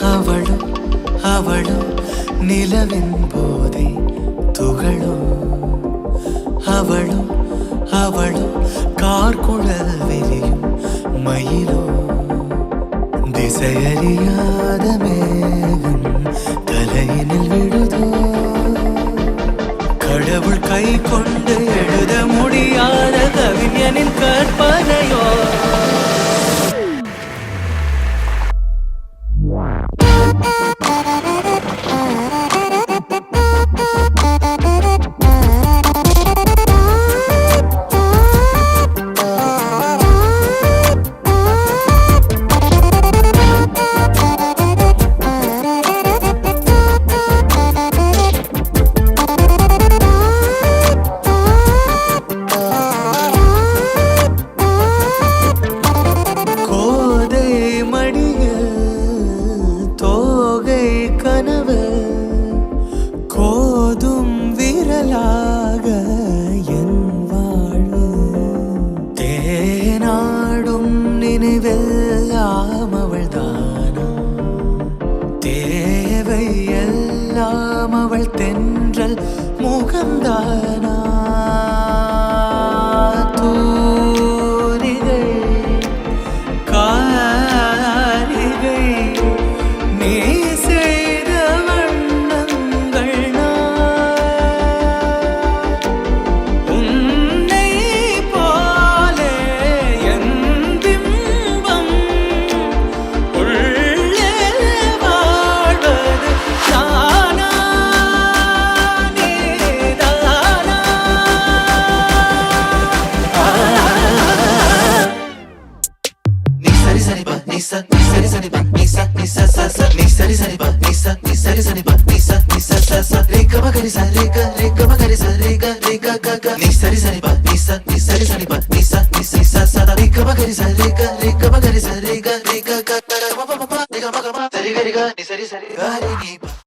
അവളും അവളും നിലവിൻ പോതെ തുകളും അവളും അവളും കാർക്കുഴൽ വിരിയും മയിലോ ദിശയറിയാത മേഘം തലയിനിൽ വിടുതോ கடவுள் கை கொண்டு எழுத முடியாத கவிஞனின் கற்பனையோ கோதும் விரலாக என் வாழ்வு தேனாடும் நினைவெல்லாம் அவள் தானா தேவை எல்லாம் அவள் தென்றல் முகம்தானா தூரிகை காரிகை நீ Ni